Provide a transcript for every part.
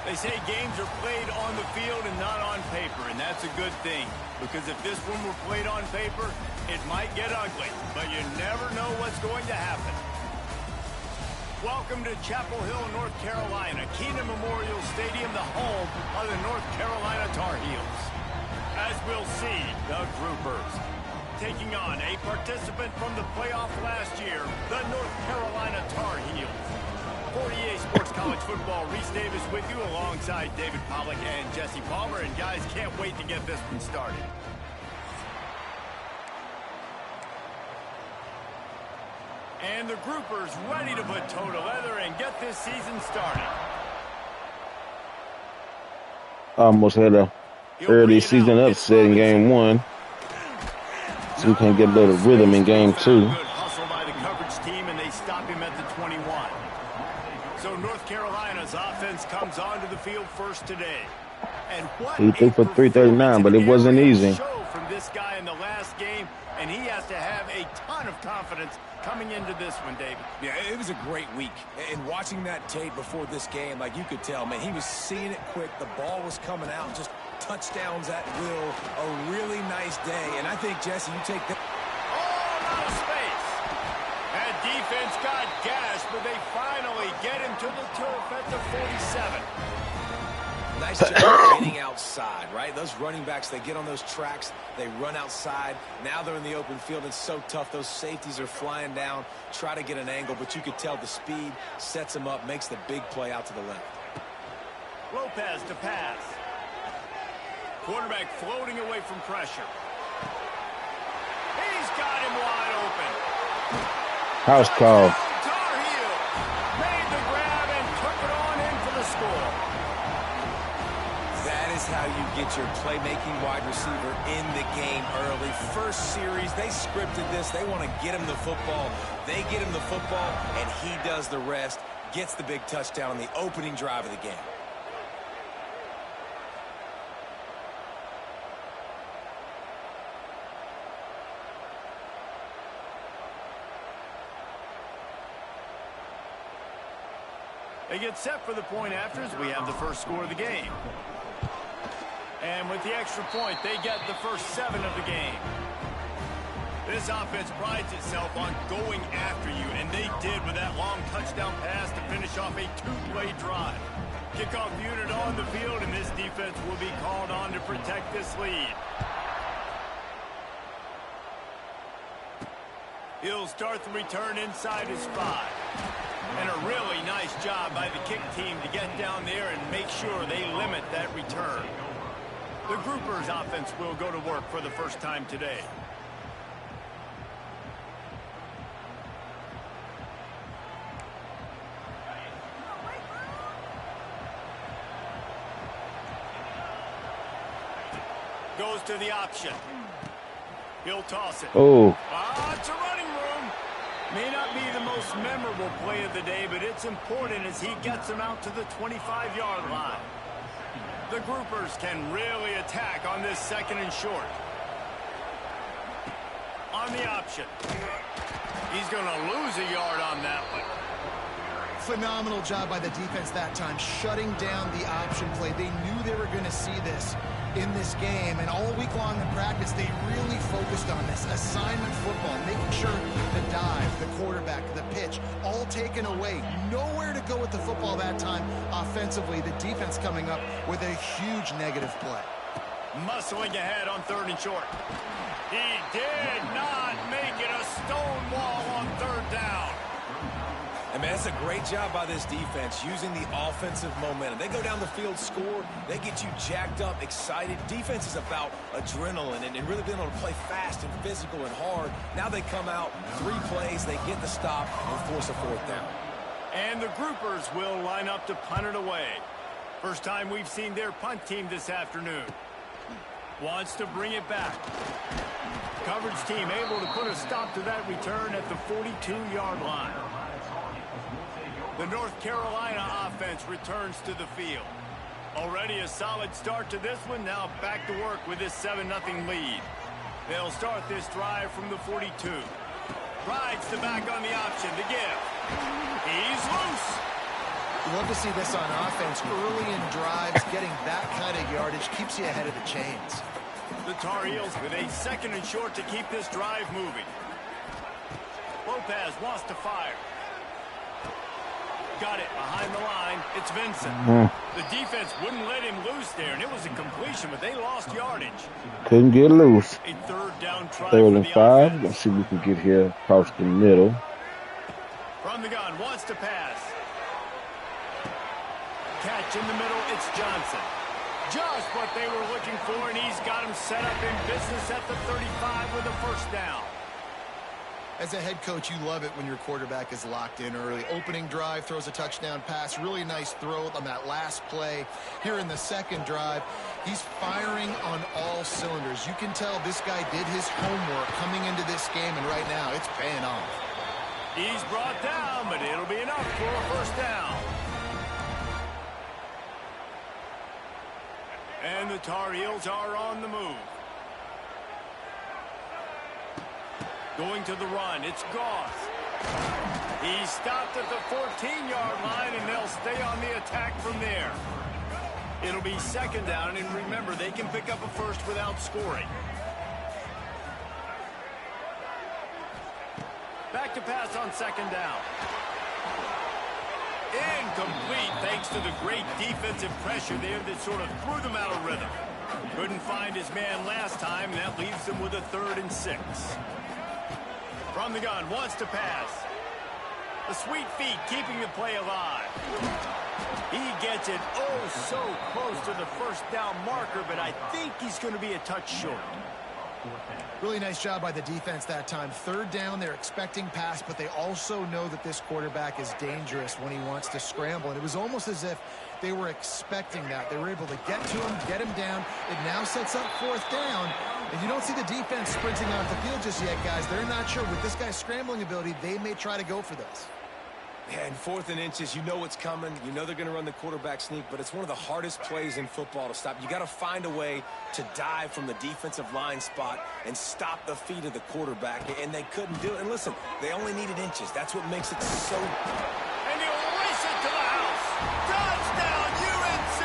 They say games are played on the field and not on paper, and that's a good thing. Because if this one were played on paper, it might get ugly. But you never know what's going to happen. Welcome to Chapel Hill, North Carolina, Keenan Memorial Stadium, the home of the North Carolina Tar Heels. As we'll see, the Groupers taking on a participant from the playoff last year, the North Carolina Tar Heels. 48 Sports College Football, Reese Davis with you alongside David Pollack and Jesse Palmer. And guys, can't wait to get this one started. And the Groupers ready to put toe to leather and get this season started. Almost had a early season upset in game 1. So we can get a little rhythm in game 2. Good hustle by the coverage team, and they stop him at the 21. So North Carolina's offense comes onto the field first today. And what he threw for 339, but it wasn't easy. Show from this guy in the last game, and he has to have a ton of confidence coming into this one, David. Yeah, it was a great week. And watching that tape before this game, like you could tell, man, he was seeing it quick. The ball was coming out, just touchdowns at will. A really nice day. And I think, Jesse, you take that. Oh, out of space. That defense got gashed, but they finally get him to the turf at the 47. Nice job getting outside, right? Those running backs, they get on those tracks, they run outside. Now they're in the open field. It's so tough. Those safeties are flying down, try to get an angle, but you could tell the speed sets him up, makes the big play out to the left. Lopez to pass. Quarterback floating away from pressure. He's got him wide open. House call. Tar Heel made the grab and took it on in for the score. That is how you get your playmaking wide receiver in the game early. First series, they scripted this. They want to get him the football. They get him the football, and he does the rest. Gets the big touchdown on the opening drive of the game. They get set for the point afters. We have the first score of the game. And with the extra point, they get the first 7 of the game. This offense prides itself on going after you, and they did with that long touchdown pass to finish off a 2-play drive. Kickoff unit on the field, and this defense will be called on to protect this lead. He'll start the return inside his 5. And a really nice job by the kick team to get down there and make sure they limit that return. The Groupers offense will go to work for the first time today. Goes to the option. He'll toss it. Oh. It's a running room. May not be the most memorable play of the day, but it's important as he gets them out to the 25-yard line. The Groupers can really attack on this 2nd and short. On the option. He's going to lose a yard on that one. Phenomenal job by the defense that time, shutting down the option play. They knew they were going to see this in this game, and all week long in practice, they really focused on this assignment football, making sure the dive, the quarterback, the pitch, all taken away. Nowhere to go with the football that time offensively. The defense coming up with a huge negative play. Muscling ahead on 3rd and short. He did not make it a stone wall on 3rd down. And man, it's a great job by this defense using the offensive momentum. They go down the field, score, they get you jacked up, excited. Defense is about adrenaline and really being able to play fast and physical and hard. Now they come out, 3 plays, they get the stop and force a 4th down. And the Groupers will line up to punt it away. First time we've seen their punt team this afternoon. Wants to bring it back. Coverage team able to put a stop to that return at the 42-yard line. The North Carolina offense returns to the field. Already a solid start to this one. Now back to work with this 7-0 lead. They'll start this drive from the 42. Rides the back on the option to give. He's loose. You love to see this on offense. Early in drives, getting that kind of yardage keeps you ahead of the chains. The Tar Heels with a 2nd and short to keep this drive moving. Lopez wants to fire. Got it behind the line. It's Vincent. The defense wouldn't let him loose there, and it was a completion, but they lost yardage. Couldn't get loose. A 3rd down try 3rd for and the 5. offense. Let's see what we can get here across the middle. From the gun, wants to pass. Catch in the middle, it's Johnson. Just what they were looking for, and he's got him set up in business at the 35 with a 1st down. As a head coach, you love it when your quarterback is locked in early. Opening drive, throws a touchdown pass. Really nice throw on that last play. Here in the 2nd drive, he's firing on all cylinders. You can tell this guy did his homework coming into this game, and right now it's paying off. He's brought down, but it'll be enough for a 1st down. And the Tar Heels are on the move. Going to the run, it's Goss. He stopped at the 14-yard line, and they'll stay on the attack from there. It'll be 2nd down, and remember, they can pick up a 1st without scoring. Back to pass on 2nd down. Incomplete, thanks to the great defensive pressure there that sort of threw them out of rhythm. Couldn't find his man last time, and that leaves them with a 3rd and 6. From the gun, wants to pass. The sweet feet keeping the play alive. He gets it so close to the 1st down marker, but I think he's going to be a touch short. Really nice job by the defense that time. 3rd down, they're expecting pass, but they also know that this quarterback is dangerous when he wants to scramble. And it was almost as if they were expecting that. They were able to get to him, get him down. It now sets up 4th down. And you don't see the defense sprinting off the field just yet, guys. They're not sure. With this guy's scrambling ability, they may try to go for this. Yeah, and 4th and inches, you know what's coming. You know they're going to run the quarterback sneak, but it's one of the hardest plays in football to stop. You got to find a way to dive from the defensive line spot and stop the feet of the quarterback, and they couldn't do it. And listen, they only needed inches. That's what makes it so... And he'll race it to the house. Touchdown, UNC!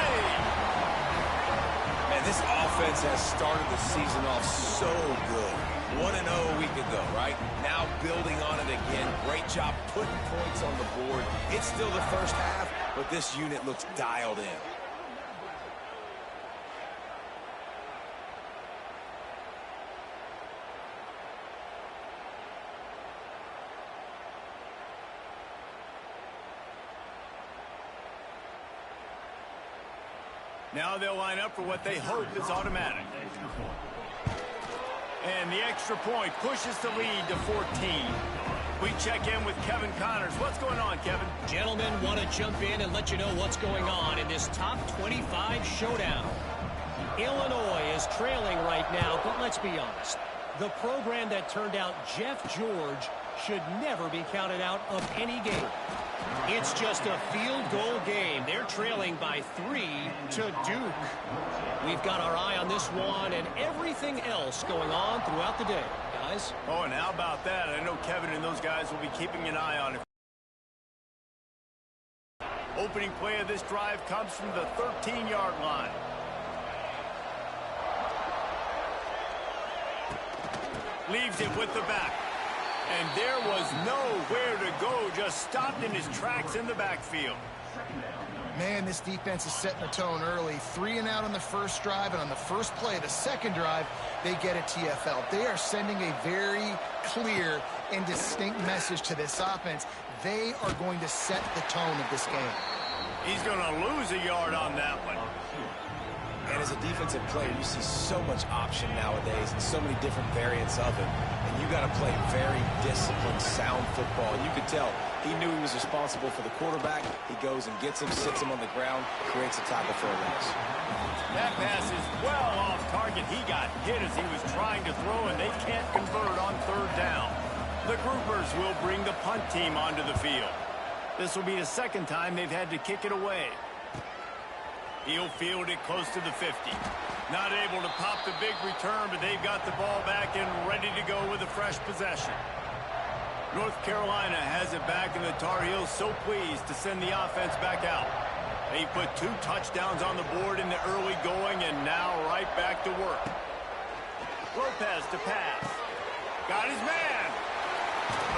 Man, this offense has started the season off so good. 1-0 a week ago, right? Now building on it again. Great job putting points on the board. It's still the 1st half, but this unit looks dialed in. Now they'll line up for what they hope is automatic. And the extra point pushes the lead to 14. We check in with Kevin Connors. What's going on, Kevin? Gentlemen, want to jump in and let you know what's going on in this top 25 showdown. Illinois is trailing right now, but let's be honest. The program that turned out Jeff George should never be counted out of any game. It's just a field goal game. They're trailing by 3 to Duke. We've got our eye on this one and everything else going on throughout the day, guys. Oh, and how about that? I know Kevin and those guys will be keeping an eye on it. Opening play of this drive comes from the 13-yard line. Leaves it with the back. And there was nowhere to go, just stopped in his tracks in the backfield. Man, this defense is setting the tone early. 3 and out on the 1st drive, and on the 1st play of the 2nd drive, they get a TFL. They are sending a very clear and distinct message to this offense. They are going to set the tone of this game. He's going to lose a yard on that one. And as a defensive player, you see so much option nowadays and so many different variants of it. And you got to play very disciplined, sound football. And you could tell he knew he was responsible for the quarterback. He goes and gets him, sits him on the ground, creates a tackle for a loss. That pass is well off target. He got hit as he was trying to throw, and they can't convert on 3rd down. The Groupers will bring the punt team onto the field. This will be the 2nd time they've had to kick it away. He'll field it close to the 50. Not able to pop the big return, but they've got the ball back and ready to go with a fresh possession. North Carolina has it back, and the Tar Heels so pleased to send the offense back out. They put 2 touchdowns on the board in the early going, and now right back to work. Lopez to pass. Got his man.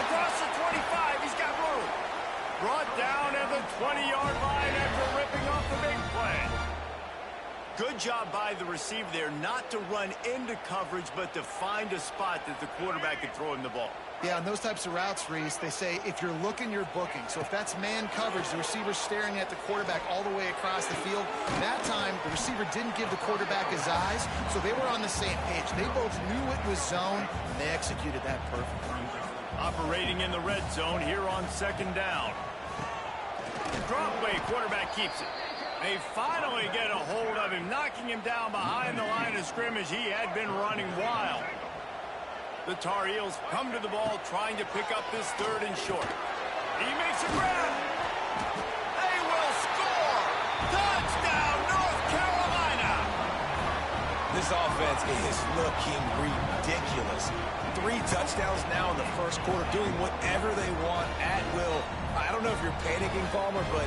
Across the 25, he's got room. Brought down at the 20-yard line after ripping off the big play. Good job by the receiver there not to run into coverage, but to find a spot that the quarterback could throw him the ball. Yeah, on those types of routes, Reese, they say if you're looking, you're booking. So if that's man coverage, the receiver's staring at the quarterback all the way across the field. That time, the receiver didn't give the quarterback his eyes, so they were on the same page. They both knew it was zone, and they executed that perfectly. Operating in the red zone here on 2nd down. Drop play, quarterback keeps it. They finally get a hold of him, knocking him down behind the line of scrimmage. He had been running wild. The Tar Heels come to the ball, trying to pick up this 3rd and short. He makes a grab. They will score. Touchdown, North Carolina. This offense is looking ridiculous. 3 touchdowns now in the first quarter, doing whatever they want at will. I don't know if you're panicking, Palmer, but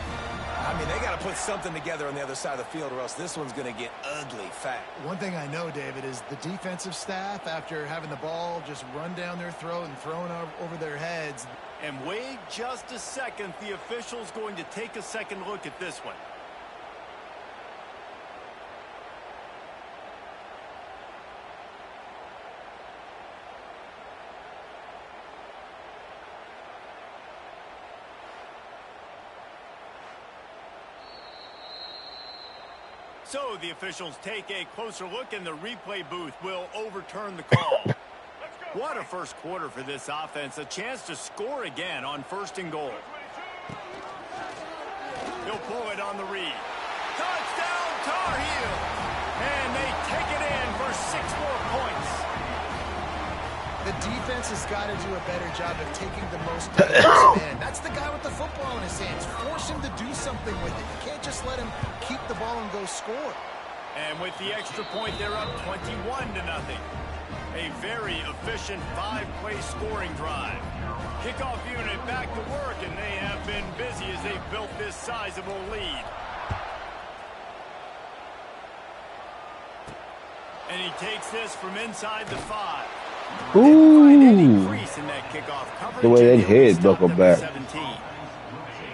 I mean, they got to put something together on the other side of the field, or else this one's going to get ugly fast. One thing I know, David, is the defensive staff, after having the ball just run down their throat and thrown over their heads. And wait just a second. The official's going to take a second look at this one. So the officials take a closer look, and the replay booth will overturn the call. What a first quarter for this offense. A chance to score again on 1st and goal. He'll pull it on the read. Touchdown, Tar Heels! And they take it in for 6 more points. The defense has got to do a better job of taking the most dangerous man. That's the guy with the football in his hands. Force him to do something with it. You can't just let him keep the ball and go score. And with the extra point, they're up 21-0. A very efficient 5-play scoring drive. Kickoff unit back to work, and they have been busy as they've built this sizable lead. And he takes this from inside the 5. Ooh. Increase in that kickoff coverage. The way that head buckled back. 17.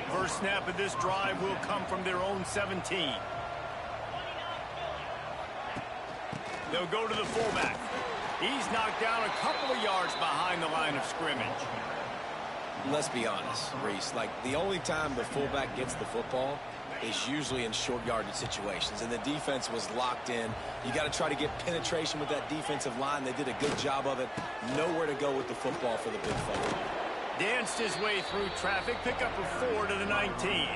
First snap of this drive will come from their own 17. They'll go to the fullback. He's knocked down a couple of yards behind the line of scrimmage. Let's be honest, Reese. Like, the only time the fullback gets the football is usually in short yardage situations, and the defense was locked in. You got to try to get penetration with that defensive line. They did a good job of it. Nowhere to go with the football for the big fella. Danced his way through traffic. Pick up a 4 to the 19.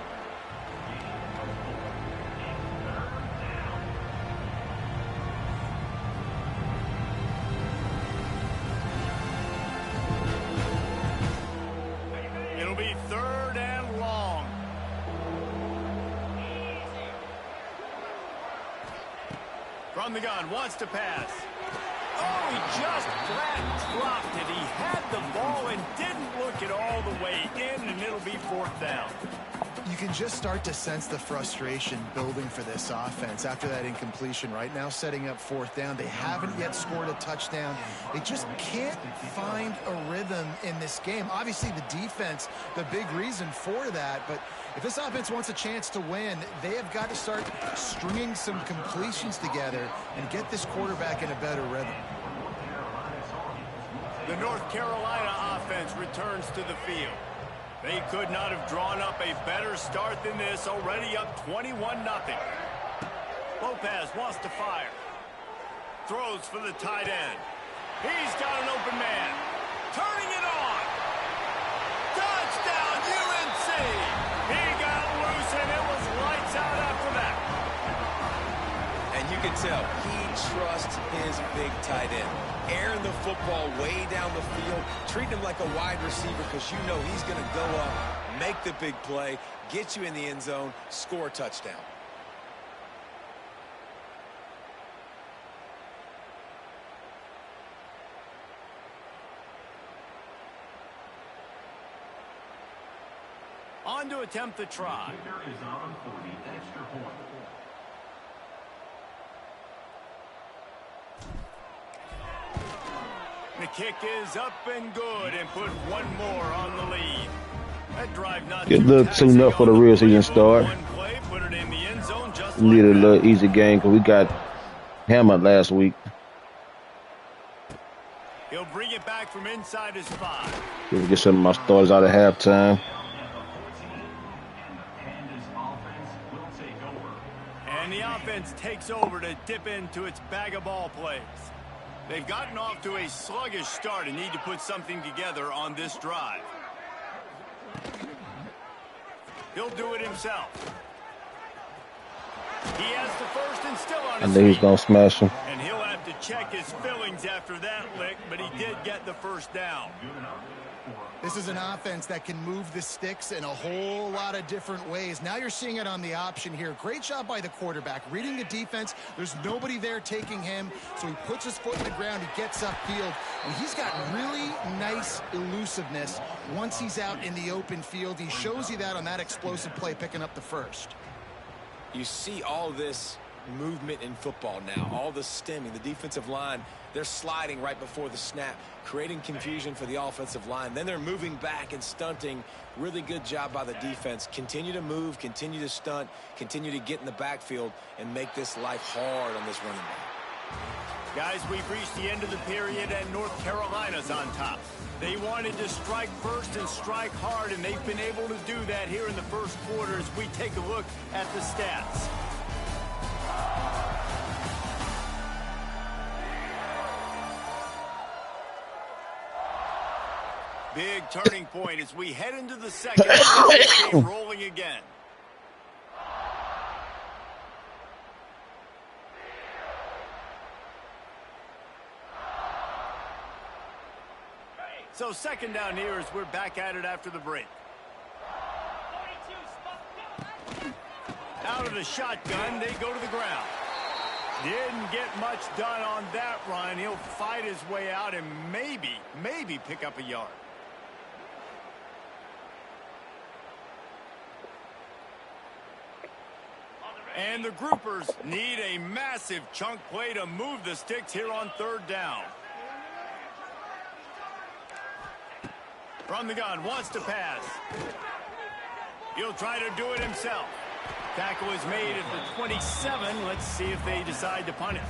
It'll be 3rd and long. From the gun, wants to pass. Oh, he just flat dropped it. He had the ball and didn't look it all the way in, and it'll be 4th down. You can just start to sense the frustration building for this offense after that incompletion. Right now, setting up 4th down. They haven't yet scored a touchdown. They just can't find a rhythm in this game. Obviously, the defense, the big reason for that. But if this offense wants a chance to win, they have got to start stringing some completions together and get this quarterback in a better rhythm. The North Carolina offense returns to the field. They could not have drawn up a better start than this, already up 21-0. Lopez wants to fire. Throws for the tight end. He's got an open man. Turning it on. Touchdown, UNC. He got loose, and it was lights out after that. And you can tell he trusts his big tight end. Airing the football way down the field, treat him like a wide receiver because you know he's going to go up, make the big play, get you in the end zone, score a touchdown. On to attempt the try. The kick is up and good, and put one more on the lead. That drive not Get a little tune up for the real season start. Play, put it in the end zone just We needed like a little easy game because we got hammered last week. He'll bring it back from inside his 5. Get some of my starters out at halftime. And the offense takes over to dip into its bag of ball plays. They've gotten off to a sluggish start and need to put something together on this drive. He'll do it himself. He has the first and still on his I think he's going to smash him. And he'll have to check his fillings after that lick, but he did get the first down. This is an offense that can move the sticks in a whole lot of different ways. Now you're seeing it on the option here. Great job by the quarterback. Reading the defense, there's nobody there taking him, so he puts his foot in the ground, he gets upfield, and he's got really nice elusiveness once he's out in the open field. He shows you that on that explosive play, picking up the first. You see all this movement in football now, all the stemming, the defensive line, they're sliding right before the snap, creating confusion for the offensive line. Then they're moving back and stunting. Really good job by the defense. Continue to move, continue to stunt, continue to get in the backfield and make this life hard on this running back. Guys, we've reached the end of the period and North Carolina's on top. They wanted to strike first and strike hard, and they've been able to do that here in the first quarter as we take a look at the stats. Big turning point as we head into the second. Game rolling again. So second down here as we're back at it after the break. Out of the shotgun, they go to the ground. Didn't get much done on that run. He'll fight his way out and maybe pick up a yard. And the groupers need a massive chunk play to move the sticks here on third down. From the gun, wants to pass. He'll try to do it himself. Tackle is made at the 27. Let's see if they decide to punt it.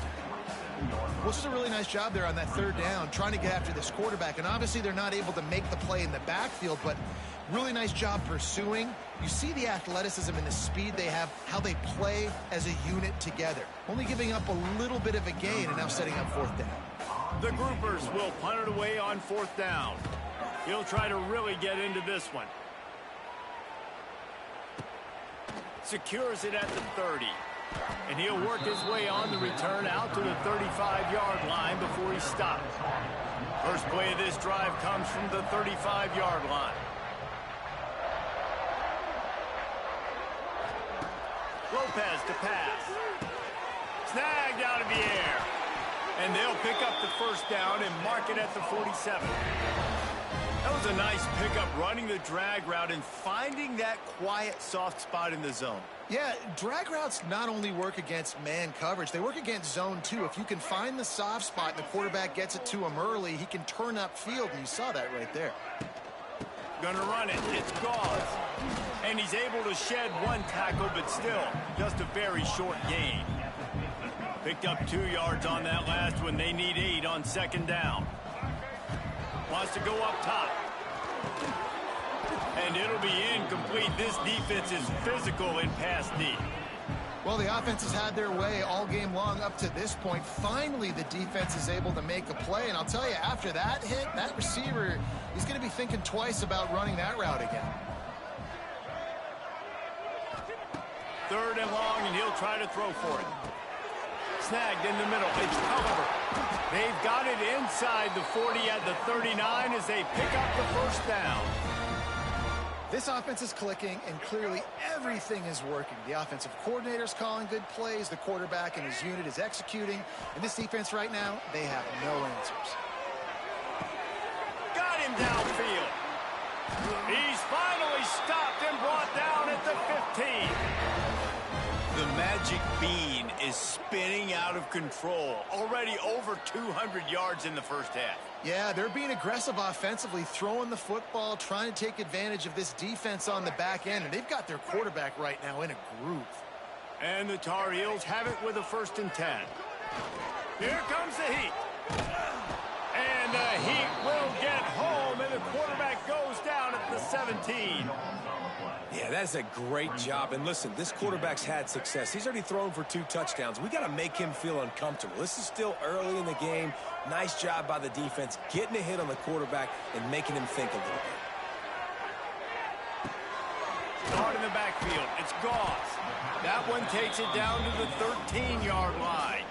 Well, this is a really nice job there on that third down, trying to get after this quarterback. And obviously they're not able to make the play in the backfield, but really nice job pursuing. You see the athleticism and the speed they have, how they play as a unit together. Only giving up a little bit of a gain and now setting up fourth down. The groupers will punt it away on fourth down. He'll try to really get into this one. Secures it at the 30. And he'll work his way on the return out to the 35-yard line before he stops. First play of this drive comes from the 35-yard line. Lopez to pass. Snagged out of the air. And they'll pick up the first down and mark it at the 47. That was a nice pickup, running the drag route and finding that quiet, soft spot in the zone. Yeah, drag routes not only work against man coverage, they work against zone too. If you can find the soft spot and the quarterback gets it to him early, he can turn upfield, and you saw that right there. Gonna run it. It's Gauze. And he's able to shed one tackle, but still, just a very short gain. Picked up 2 yards on that last one. They need 8 on second down. Wants to go up top. And it'll be incomplete. This defense is physical in pass D. Well, the offense has had their way all game long up to this point. Finally, the defense is able to make a play. And I'll tell you, after that hit, that receiver, he's going to be thinking twice about running that route again. Third and long, and he'll try to throw for it. Snagged in the middle. It's Culliver. They've got it inside the 40 at the 39 as they pick up the first down. This offense is clicking, and clearly everything is working. The offensive coordinator's calling good plays. The quarterback and his unit is executing. And this defense right now, they have no answers. Got him downfield. He's finally stopped and brought down at the 15. The magic bean is spinning out of control. Already over 200 yards in the first half. Yeah, they're being aggressive offensively, throwing the football, trying to take advantage of this defense on the back end, and they've got their quarterback right now in a groove. And the Tar Heels have it with a 1st and 10. Here comes the Heat. And the Heat will get home, and the quarterback goes down at the 17. Yeah, that's a great job. And listen, this quarterback's had success. He's already thrown for 2 touchdowns. We got to make him feel uncomfortable. This is still early in the game. Nice job by the defense, getting a hit on the quarterback and making him think a little bit. Start in the backfield. It's Goss. That one takes it down to the 13-yard line.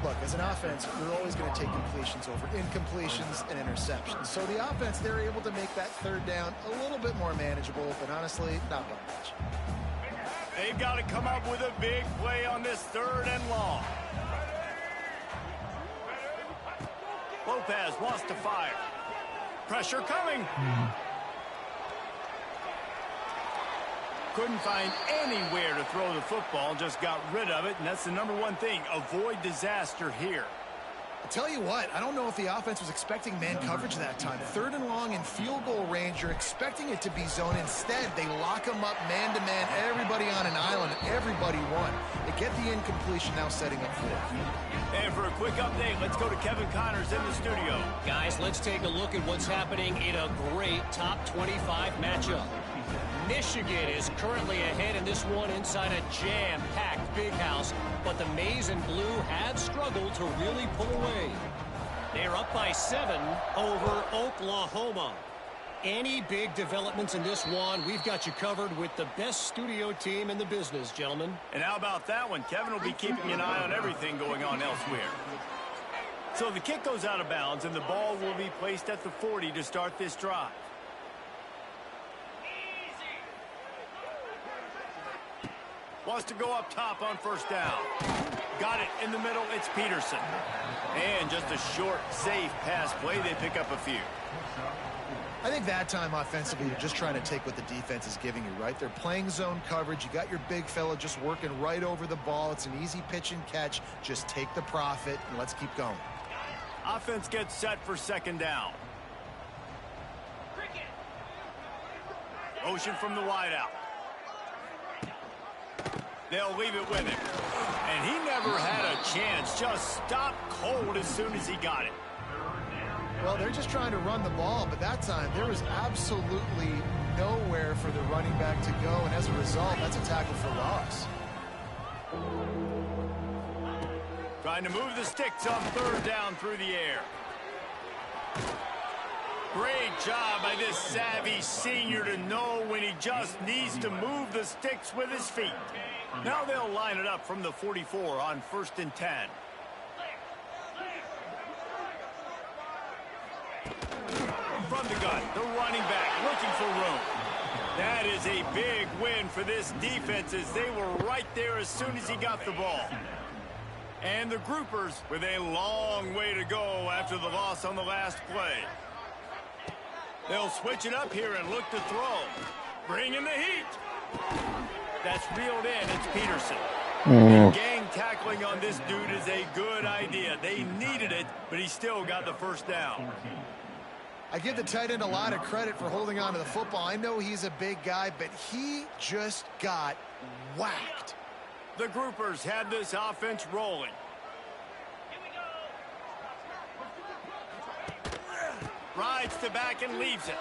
Look, as an offense, you're always going to take completions over incompletions and interceptions. So the offense, they're able to make that 3rd down a little bit more manageable, but honestly, not by much. They've got to come up with a big play on this 3rd and long. Lopez wants to fire. Pressure coming. Couldn't find anywhere to throw the football, just got rid of it, and that's the #1 thing. Avoid disaster here. I'll tell you what, I don't know if the offense was expecting man coverage that time. 3rd and long in field goal range, you're expecting it to be zone. Instead, they lock them up man-to-man, everybody on an island, everybody won. They get the incompletion, now setting up 4th. And for a quick update, let's go to Kevin Connors in the studio. Guys, let's take a look at what's happening in a great top 25 matchup. Michigan is currently ahead in this one inside a jam-packed Big House, but the Maize and Blue have struggled to really pull away. They're up by 7 over Oklahoma. Any big developments in this one, we've got you covered with the best studio team in the business, gentlemen. And how about that one? Kevin will be keeping an eye on everything going on elsewhere. So the kick goes out of bounds, and the ball will be placed at the 40 to start this drive. Wants to go up top on 1st down. Got it in the middle. It's Peterson. And just a short, safe pass play. They pick up a few. I think that time offensively, you're just trying to take what the defense is giving you, right? They're playing zone coverage. You got your big fella just working right over the ball. It's an easy pitch and catch. Just take the profit, and let's keep going. Offense gets set for 2nd down. Motion from the wideout. They'll leave it with him. And he never had a chance. Just stopped cold as soon as he got it. Well, they're just trying to run the ball, but that time there was absolutely nowhere for the running back to go, and as a result, that's a tackle for loss. Trying to move the sticks on 3rd down through the air. Great job by this savvy senior to know when he just needs to move the sticks with his feet. Now they'll line it up from the 44 on 1st and 10. From the gun, the running back looking for room. That is a big win for this defense as they were right there as soon as he got the ball. And the Groupers with a long way to go after the loss on the last play. They'll switch it up here and look to throw. Bring in the heat. That's reeled in. It's Peterson. Gang tackling on this dude is a good idea. They needed it, but he still got the 1st down. I give the tight end a lot of credit for holding on to the football. I know he's a big guy, but he just got whacked. The Groupers had this offense rolling. Rides to back and leaves it.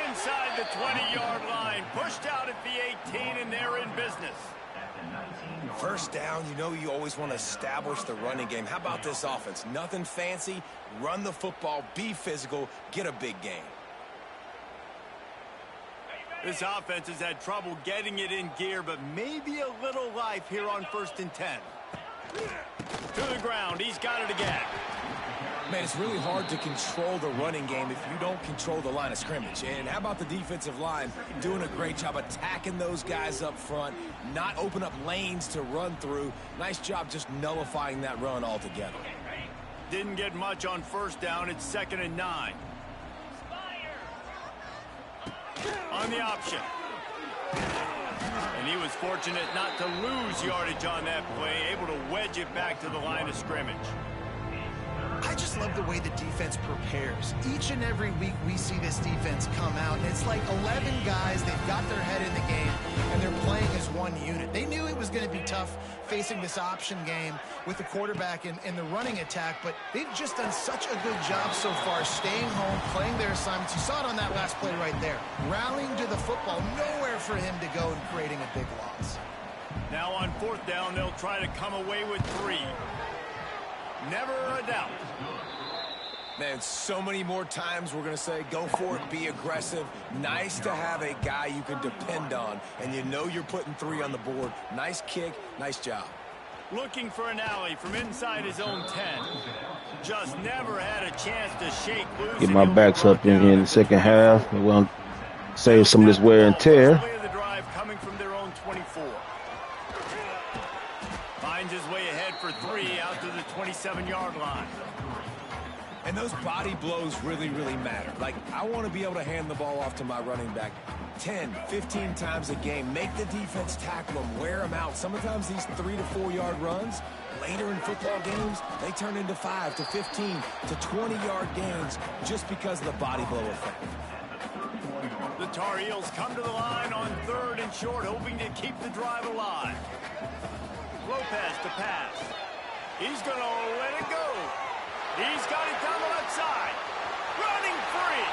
Inside the 20-yard line. Pushed out at the 18, and they're in business. 1st down, you know you always want to establish the running game. How about this offense? Nothing fancy. Run the football, be physical, get a big gain. This offense has had trouble getting it in gear, but maybe a little life here on 1st and 10. To the ground. He's got it again. Man, it's really hard to control the running game if you don't control the line of scrimmage. And how about the defensive line doing a great job attacking those guys up front, not open up lanes to run through. Nice job just nullifying that run altogether. Didn't get much on 1st down. It's 2nd and 9. on the option. And he was fortunate not to lose yardage on that play, able to wedge it back to the line of scrimmage. I just love the way the defense prepares. Each and every week we see this defense come out, and it's like 11 guys, they've got their head in the game, and they're playing as one unit. They knew it was going to be tough facing this option game with the quarterback in the running attack, but they've just done such a good job so far staying home, playing their assignments. You saw it on that last play right there. Rallying to the football, nowhere for him to go and creating a big loss. Now on 4th down, they'll try to come away with 3. Never a doubt. Man, so many more times we're going to say, go for it, be aggressive. Nice to have a guy you can depend on, and you know you're putting 3 on the board. Nice kick, nice job. Looking for an alley from inside his own 10. Just never had a chance to shake loose. Get my backs up in here in the second half. We want to save some of this wear and tear. The drive coming from their own 24. Finds his way ahead for 3 out to the 27-yard line. And those body blows really, really matter. Like, I want to be able to hand the ball off to my running back 10, 15 times a game. Make the defense tackle them, wear them out. Sometimes these 3 to 4 yard runs, later in football games, they turn into 5 to 15 to 20-yard gains just because of the body blow effect. The Tar Heels come to the line on 3rd and short, hoping to keep the drive alive. Lopez to pass. He's going to let it go. He's got it down the left side. Running free.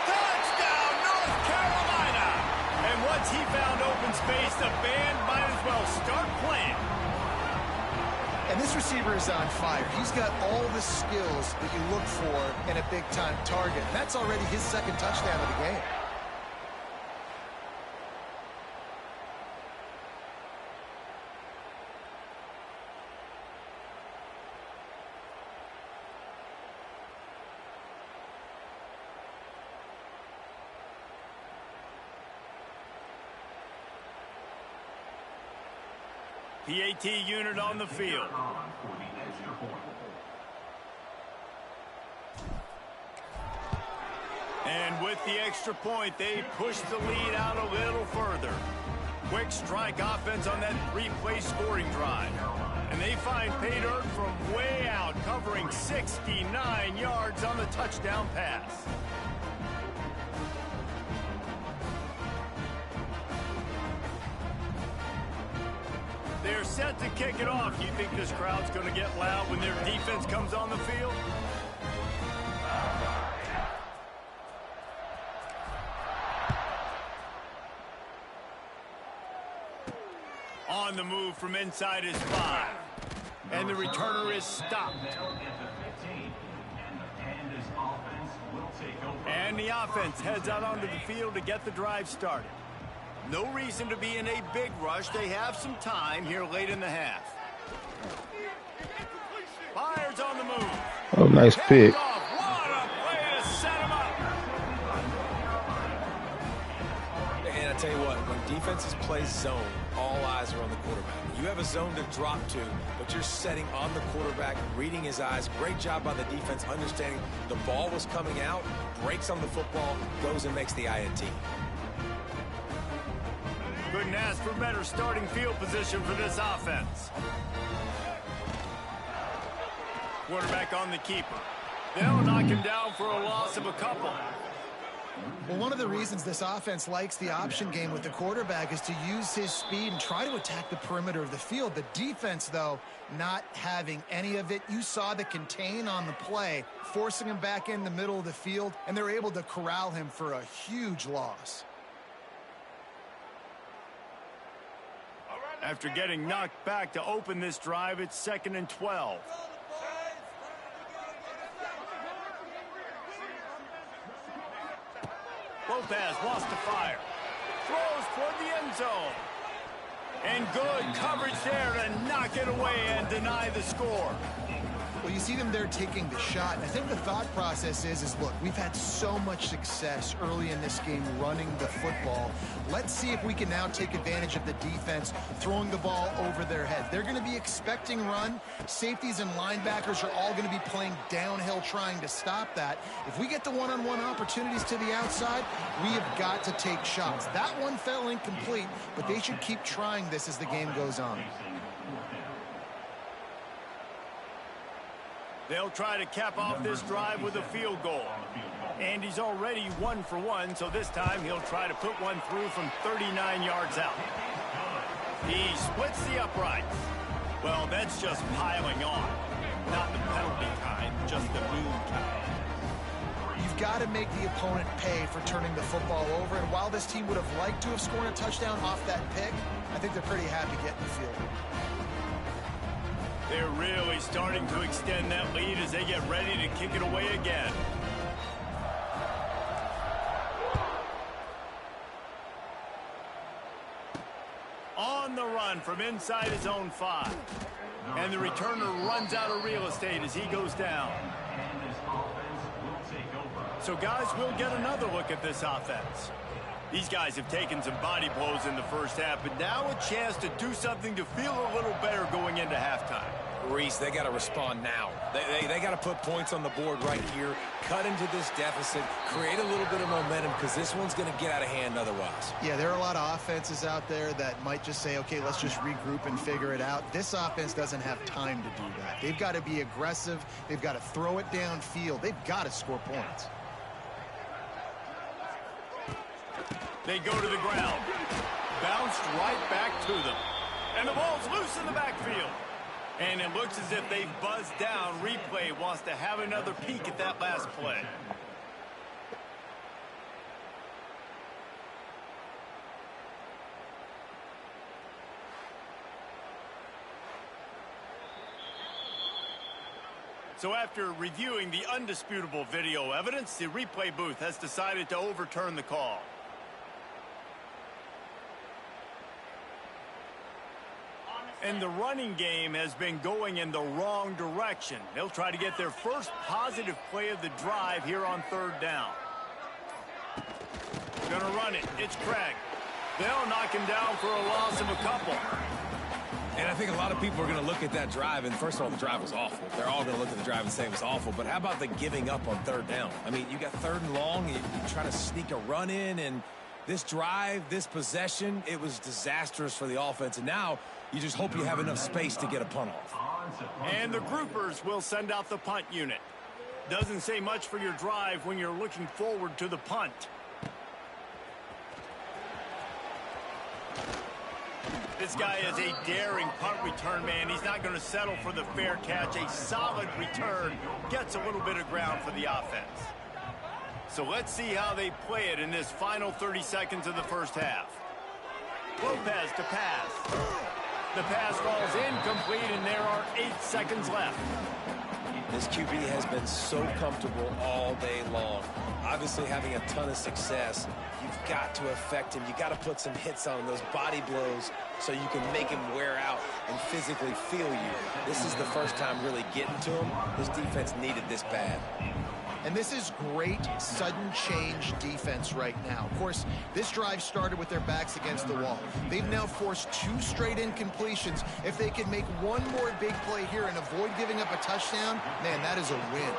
Touchdown, North Carolina. And once he found open space, the band might as well start playing. And this receiver is on fire. He's got all the skills that you look for in a big-time target. That's already his 2nd touchdown of the game. PAT unit on the field. And with the extra point, they push the lead out a little further. Quick strike offense on that 3-play scoring drive. And they find pay dirt from way out, covering 69 yards on the touchdown pass. They're set to kick it off. You think this crowd's going to get loud when their defense comes on the field? On the move from inside his 5. And the returner is stopped. And the offense heads out onto the field to get the drive started. No reason to be in a big rush. They have some time here late in the half. Fires on the move. Oh, nice pick. What a way to set him up. And I tell you what, when defenses play zone, all eyes are on the quarterback. You have a zone to drop to, but you're setting on the quarterback, reading his eyes. Great job by the defense, understanding the ball was coming out, breaks on the football, goes and makes the INT. Couldn't ask for better starting field position for this offense. Quarterback on the keeper. They'll knock him down for a loss of a couple. Well, one of the reasons this offense likes the option game with the quarterback is to use his speed and try to attack the perimeter of the field. The defense, though, not having any of it. You saw the contain on the play, forcing him back in the middle of the field, and they're able to corral him for a huge loss. After getting knocked back to open this drive, it's 2nd and 12. Lopez lost to fire. Throws toward the end zone. And good coverage there to knock it away and deny the score. Well, you see them there taking the shot. I think the thought process is look, we've had so much success early in this game running the football. Let's see if we can now take advantage of the defense throwing the ball over their heads. They're going to be expecting run. Safeties and linebackers are all going to be playing downhill trying to stop that. If we get the one-on-one opportunities to the outside, we have got to take shots. That one fell incomplete, but they should keep trying this as the game goes on. They'll try to cap off this drive with a field goal. And he's already 1 for 1, so this time he'll try to put one through from 39 yards out. He splits the uprights. Well, that's just piling on. Not the penalty kind, just the move kind. You've got to make the opponent pay for turning the football over, and while this team would have liked to have scored a touchdown off that pick, I think they're pretty happy getting the field goal. They're really starting to extend that lead as they get ready to kick it away again. On the run from inside his own 5. And the returner runs out of real estate as he goes down. So, guys, we'll get another look at this offense. These guys have taken some body blows in the first half, but now a chance to do something to feel a little better going into halftime. Reese, they got to respond now. They got to put points on the board right here, cut into this deficit, create a little bit of momentum, because this one's going to get out of hand otherwise. Yeah, there are a lot of offenses out there that might just say, okay, let's just regroup and figure it out. This offense doesn't have time to do that. They've got to be aggressive. They've got to throw it downfield. They've got to score points. They go to the ground. Bounced right back to them. And the ball's loose in the backfield. And it looks as if they've buzzed down. Replay wants to have another peek at that last play. So after reviewing the undisputable video evidence, the replay booth has decided to overturn the call. And the running game has been going in the wrong direction. They'll try to get their first positive play of the drive here on 3rd down. Gonna run it. It's Craig. They'll knock him down for a loss of a couple. And I think a lot of people are going to look at that drive, and first of all, the drive was awful. They're all going to look at the drive and say it was awful. But how about the giving up on 3rd down? I mean, you got 3rd and long, you try to sneak a run in, and this drive, this possession, it was disastrous for the offense. And now you just hope you have enough space to get a punt off. And the groupers will send out the punt unit. Doesn't say much for your drive when you're looking forward to the punt. This guy is a daring punt return man. He's not going to settle for the fair catch. A solid return gets a little bit of ground for the offense. So let's see how they play it in this final 30 seconds of the first half. Lopez to pass. The pass falls incomplete, and there are 8 seconds left. This QB has been so comfortable all day long. Obviously having a ton of success. You've got to affect him. You got to put some hits on him, those body blows, so you can make him wear out and physically feel you. This is the first time really getting to him. This defense needed this bad. And this is great sudden change defense right now. Of course, this drive started with their backs against the wall. They've now forced 2 straight incompletions. If they can make one more big play here and avoid giving up a touchdown, man, that is a win.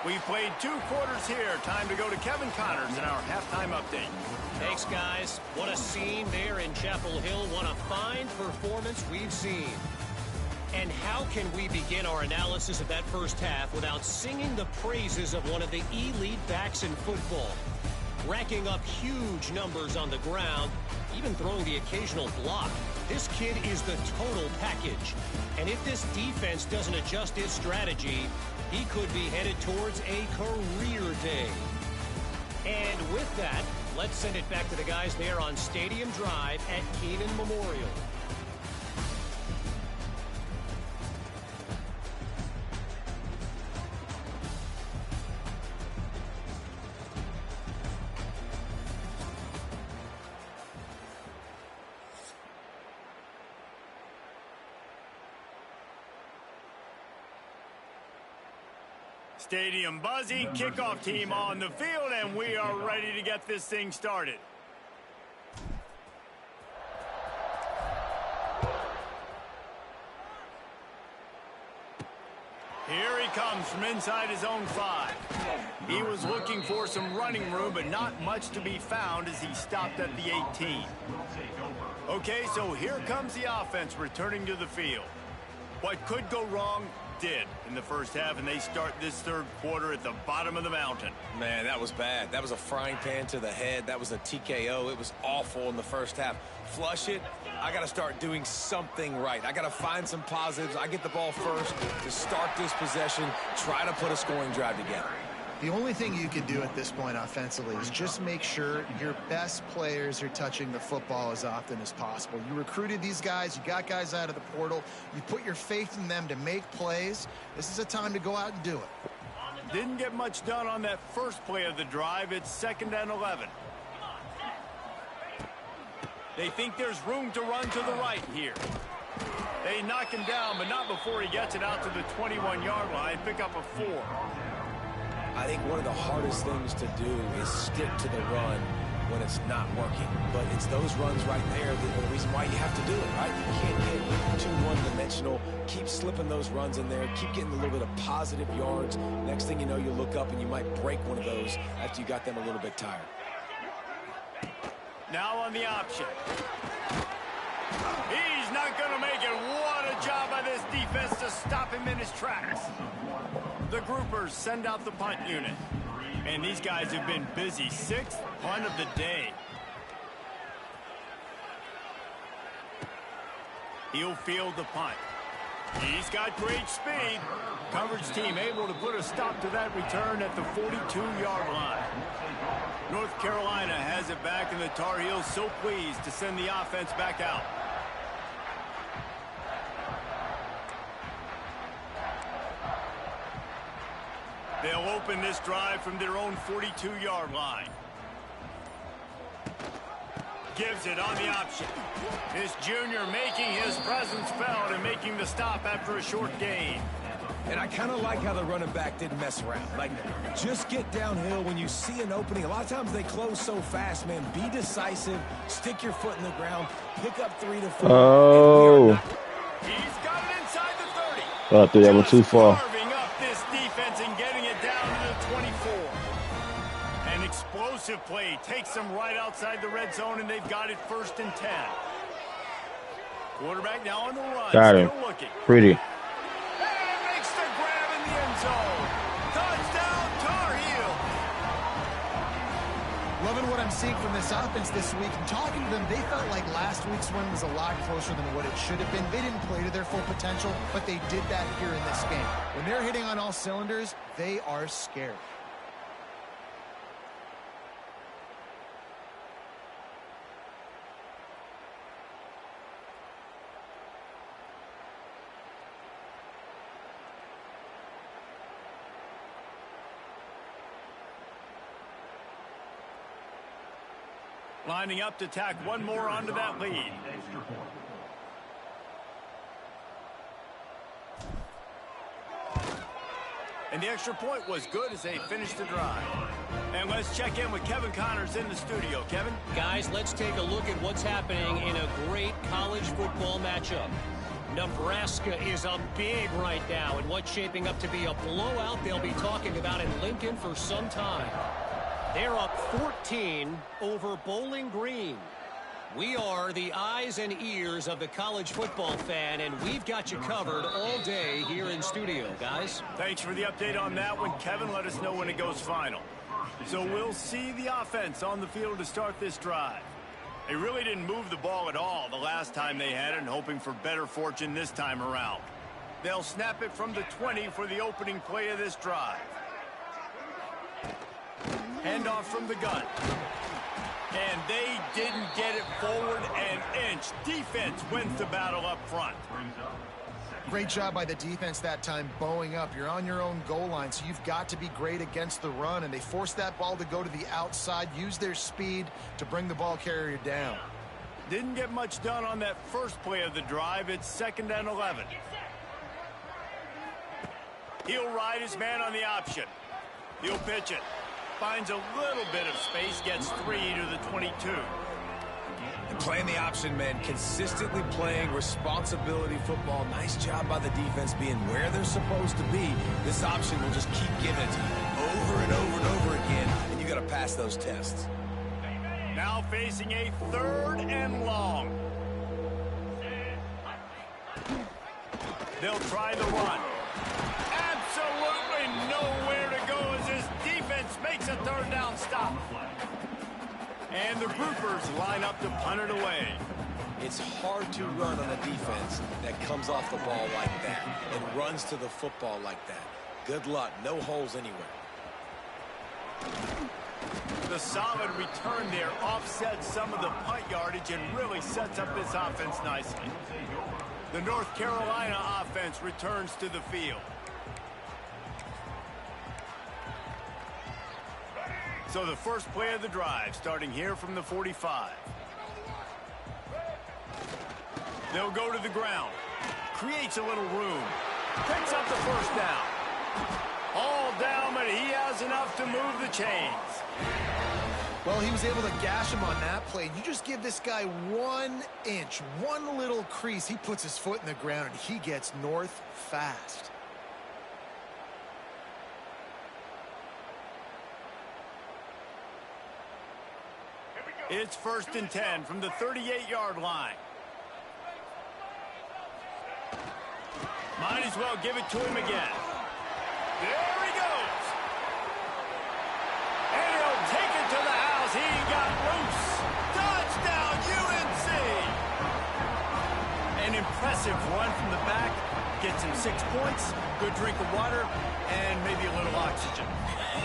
We've played 2 quarters here. Time to go to Kevin Connors in our halftime update. Thanks, guys. What a scene there in Chapel Hill. What a fine performance we've seen. And how can we begin our analysis of that first half without singing the praises of one of the elite backs in football? Racking up huge numbers on the ground, even throwing the occasional block. This kid is the total package. And if this defense doesn't adjust its strategy, he could be headed towards a career day. And with that, let's send it back to the guys there on Stadium Drive at Keenan Memorial. Stadium buzzing, kickoff team on the field, and we are ready to get this thing started. Here he comes from inside his own 5. He was looking for some running room, but not much to be found as he stopped at the 18. Okay, so here comes the offense returning to the field. What could go wrong did in the first half, and they start this third quarter at the bottom of the mountain. Man, that was bad. That was a frying pan to the head. That was a TKO. It was awful in the first half. Flush it. I got to start doing something right. I got to find some positives. I get the ball first to start this possession, try to put a scoring drive together. The only thing you can do at this point offensively is just make sure your best players are touching the football as often as possible. You recruited these guys. You got guys out of the portal. You put your faith in them to make plays. This is a time to go out and do it. Didn't get much done on that first play of the drive. It's 2nd and 11. They think there's room to run to the right here. They knock him down, but not before he gets it out to the 21-yard line. Pick up a 4. I think one of the hardest things to do is stick to the run when it's not working. But it's those runs right there that are the reason why you have to do it, right? You can't get too one-dimensional. Keep slipping those runs in there. Keep getting a little bit of positive yards. Next thing you know, you look up and you might break one of those after you got them a little bit tired. Now on the option. He's not going to make it. What a job by this defense to stop him in his tracks. The groupers send out the punt unit. And these guys have been busy. 6th punt of the day. He'll field the punt. He's got great speed. Coverage team able to put a stop to that return at the 42-yard line. North Carolina has it back, and the Tar Heels so pleased to send the offense back out. They'll open this drive from their own 42-yard line. Gives it on the option. This junior making his presence felt and making the stop after a short gain. And I kind of like how the running back didn't mess around. Like, just get downhill when you see an opening. A lot of times they close so fast, man. Be decisive. Stick your foot in the ground. Pick up 3 to 4. Oh. He's got it inside the 30. I thought that was too far. Carving up this defense and getting it down to the 24. An explosive play takes them right outside the red zone, and they've got it 1st and 10. Quarterback now on the run. Got him. Still looking. Pretty. Touchdown, Tar Heels. Loving what I'm seeing from this offense this week. And talking to them, they felt like last week's win was a lot closer than what it should have been. They didn't play to their full potential, but they did that here in this game. When they're hitting on all cylinders, they are scary. Lining up to tack one more onto that lead. And the extra point was good as they finished the drive. And let's check in with Kevin Connors in the studio. Kevin? Guys, let's take a look at what's happening in a great college football matchup. Nebraska is up big right now, and what's shaping up to be a blowout they'll be talking about in Lincoln for some time. They're up 14 over Bowling Green. We are the eyes and ears of the college football fan, and we've got you covered all day here in studio, guys. Thanks for the update on that one, Kevin. Let us know when it goes final. So we'll see the offense on the field to start this drive. They really didn't move the ball at all the last time they had it, and hoping for better fortune this time around. They'll snap it from the 20 for the opening play of this drive. Handoff from the gun. And they didn't get it forward an inch. Defense wins the battle up front. Great job by the defense that time, bowing up. You're on your own goal line, so you've got to be great against the run, and they forced that ball to go to the outside, use their speed to bring the ball carrier down. Didn't get much done on that first play of the drive. It's 2nd and 11. He'll ride his man on the option. He'll pitch it. Finds a little bit of space, gets 3 to the 22. And playing the option, man, consistently playing responsibility football. Nice job by the defense being where they're supposed to be. This option will just keep giving it to you over and over and over again, and you got to pass those tests. Now facing a 3rd and long. They'll try the run. Absolutely nowhere to go as his defense makes a 3rd down stop. And the groupers line up to punt it away. It's hard to run on a defense that comes off the ball like that and runs to the football like that. Good luck. No holes anywhere. The solid return there offsets some of the punt yardage and really sets up this offense nicely. The North Carolina offense returns to the field. So the first play of the drive, starting here from the 45. They'll go to the ground. Creates a little room. Picks up the 1st down. All down, but he has enough to move the chains. Well, he was able to gash him on that play. You just give this guy 1 inch, one little crease. He puts his foot in the ground, and he gets north fast. It's 1st and 10 from the 38-yard line. Might as well give it to him again. There he goes. And he'll take it to the house. He got loose. Touchdown, UNC. An impressive run from the back. Gets him 6 points, good drink of water, and maybe a little oxygen.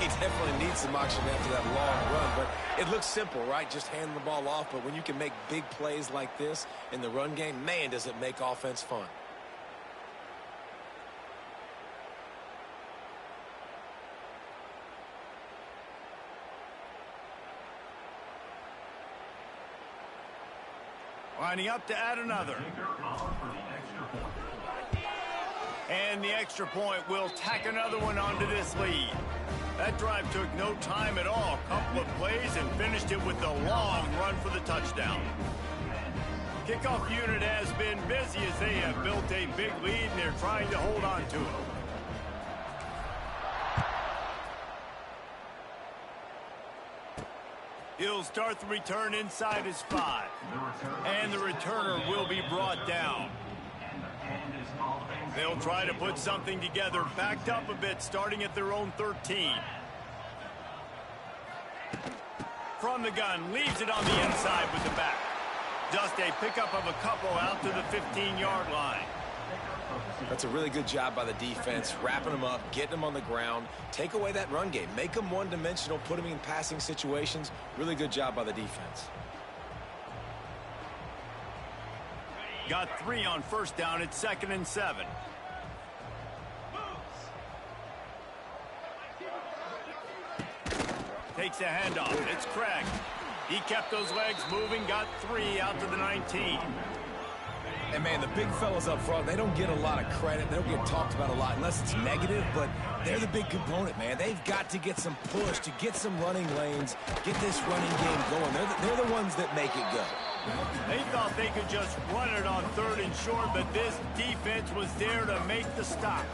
He definitely needs some oxygen after that long run, but it looks simple, right? Just hand the ball off, but when you can make big plays like this in the run game, man, does it make offense fun. Lining up to add another. And the extra point will tack another one onto this lead. That drive took no time at all. Couple of plays and finished it with a long run for the touchdown. Kickoff unit has been busy as they have built a big lead and they're trying to hold on to it. He'll start the return inside his 5. And the returner will be brought down. They'll try to put something together, backed up a bit, starting at their own 13. From the gun, leaves it on the inside with the back. Just a pickup of a couple out to the 15-yard line. That's a really good job by the defense, wrapping them up, getting them on the ground. Take away that run game. Make them one-dimensional, put them in passing situations. Really good job by the defense. Got 3 on 1st down. It's 2nd and 7. Takes a handoff. It's Craig. He kept those legs moving, got 3 out to the 19. And, man, the big fellas up front, they don't get a lot of credit. They don't get talked about a lot unless it's negative, but they're the big component, man. They've got to get some push, to get some running lanes, get this running game going. They're the ones that make it go. They thought they could just run it on 3rd and short, but this defense was there to make the stop.